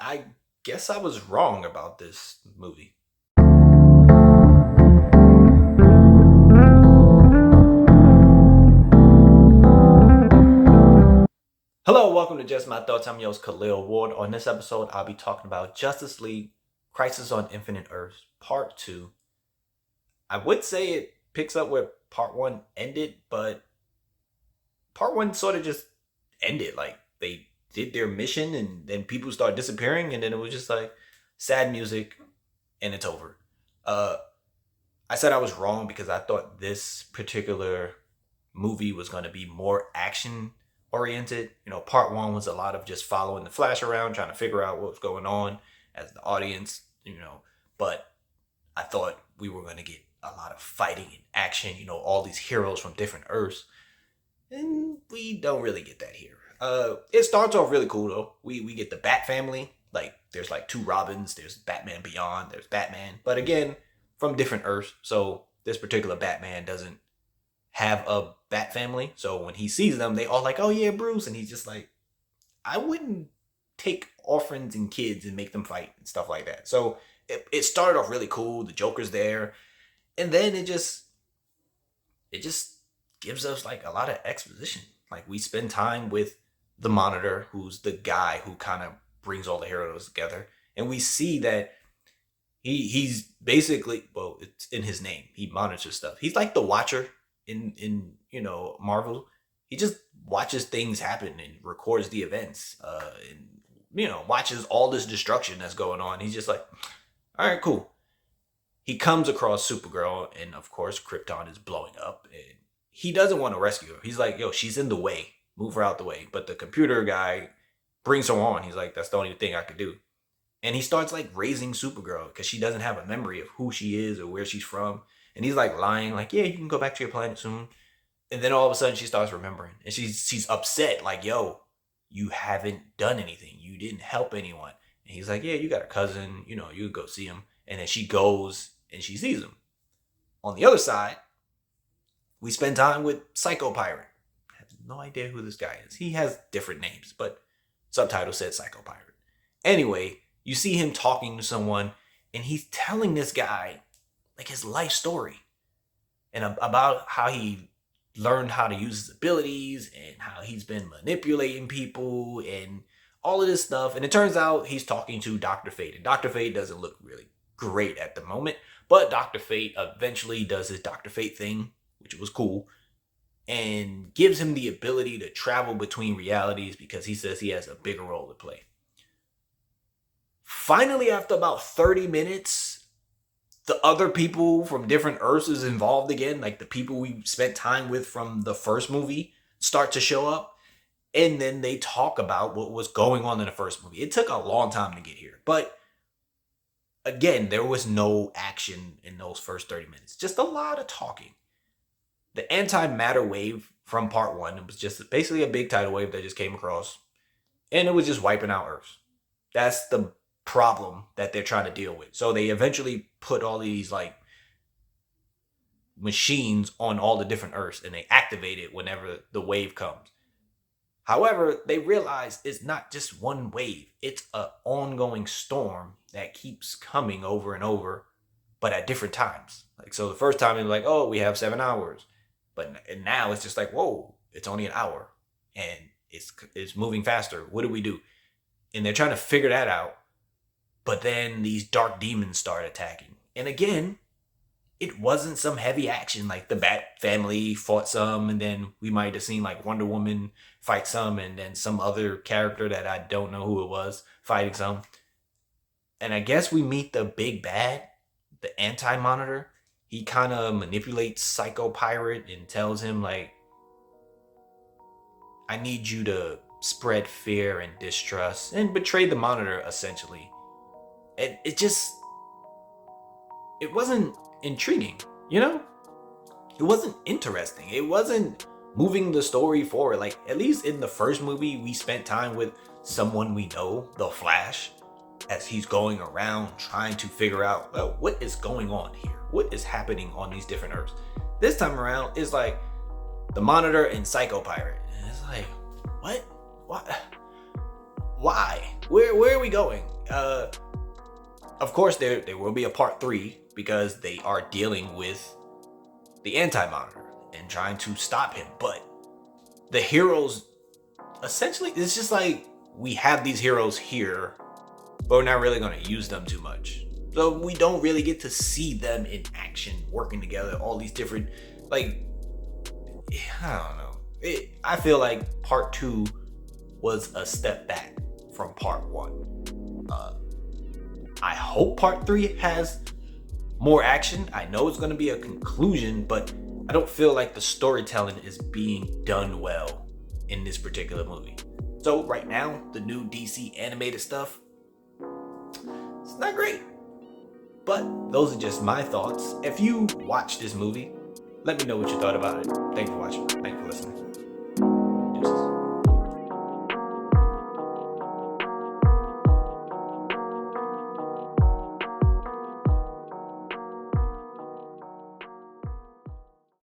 I guess I was wrong about this movie. Hello, welcome to Just My Thoughts. I'm your host, Khaleel Ward. On this episode, I'll be talking about Justice League Crisis on Infinite Earths Part 2. I would say it picks up where Part 1 ended, but Part 1 sort of just ended. Like, they did their mission, and then people start disappearing, and then it was just like sad music, and it's over. Uh, I said I was wrong because I thought this particular movie was going to be more action oriented. Part one was a lot of just following the Flash around, trying to figure out what was going on as the audience. But I thought we were going to get a lot of fighting and action, all these heroes from different Earths. And we don't really get that here. It starts off really cool though. We get the Bat family. Like there's like two Robins, there's Batman Beyond, there's Batman. But again, from different Earths. So this particular Batman doesn't have a Bat family. So when he sees them, they all like, oh yeah, Bruce. And he's just like, I wouldn't take orphans and kids and make them fight and stuff like that. So it started off really cool. The Joker's there. And then it just gives us like a lot of exposition. Like we spend time with the Monitor, who's the guy who kind of brings all the heroes together. And we see that he's basically, well, it's in his name. He monitors stuff. He's like the Watcher in Marvel. He just watches things happen and records the events, and watches all this destruction that's going on. He's just like, all right, cool. He comes across Supergirl, and of course Krypton is blowing up, and he doesn't want to rescue her. He's like, yo, she's in the way, move her out the way. But the computer guy brings her on. He's like, that's the only thing I could do. And he starts like raising Supergirl because she doesn't have a memory of who she is or where she's from. And he's like lying, like, yeah, you can go back to your planet soon. And then all of a sudden she starts remembering. And she's upset, like, yo, you haven't done anything. You didn't help anyone. And he's like, yeah, you got a cousin, you can go see him. And then she goes and she sees him. On the other side, we spend time with Psycho Pirate. I have no idea who this guy is. He has different names, but subtitle said Psycho Pirate. Anyway, you see him talking to someone, and he's telling this guy like his life story and about how he learned how to use his abilities and how he's been manipulating people and all of this stuff. And it turns out he's talking to Dr. Fate, and Dr. Fate doesn't look really great at the moment, but Dr. Fate eventually does his Dr. Fate thing, which was cool, and gives him the ability to travel between realities because he says he has a bigger role to play. Finally, after about 30 minutes, the other people from different Earths is involved again. Like the people we spent time with from the first movie start to show up. And then they talk about what was going on in the first movie. It took a long time to get here. But again, there was no action in those first 30 minutes. Just a lot of talking. The antimatter wave from part one, it was just basically a big tidal wave that just came across. And it was just wiping out Earth. That's the problem that they're trying to deal with. So they eventually put all these like machines on all the different Earths, and they activate it whenever the wave comes. However, they realize it's not just one wave. It's an ongoing storm that keeps coming over and over, but at different times. Like, so the first time they're like, oh, we have 7 hours. And now it's just like, whoa, it's only an hour. And it's moving faster. What do we do? And they're trying to figure that out. But then these dark demons start attacking. And again, it wasn't some heavy action. Like the Bat family fought some, and then we might have seen like Wonder Woman fight some, and then some other character that I don't know who it was fighting some. And I guess we meet the big bad, the Anti-Monitor. He kind of manipulates Psycho Pirate and tells him like, I need you to spread fear and distrust and betray the Monitor, essentially. And it wasn't intriguing, It wasn't interesting. It wasn't moving the story forward. Like, at least in the first movie, we spent time with someone we know, the Flash, as he's going around trying to figure out, well, what is going on here? What is happening on these different Earths? This time around, it's like the Monitor and Psycho Pirate. And it's like, what? Why? Where are we going? of course there will be a part 3 because they are dealing with the Anti-Monitor and trying to stop him. But the heroes, essentially, it's just like we have these heroes here, but we're not really going to use them too much. So we don't really get to see them in action, working together, all these different, like, I don't know. I feel like part 2 was a step back from part 1. I hope part 3 has more action. I know it's going to be a conclusion, but I don't feel like the storytelling is being done well in this particular movie. So right now, the new DC animated stuff, it's not great. But those are just my thoughts. If you watched this movie, let me know what you thought about it. Thank you for watching. Thank you for listening.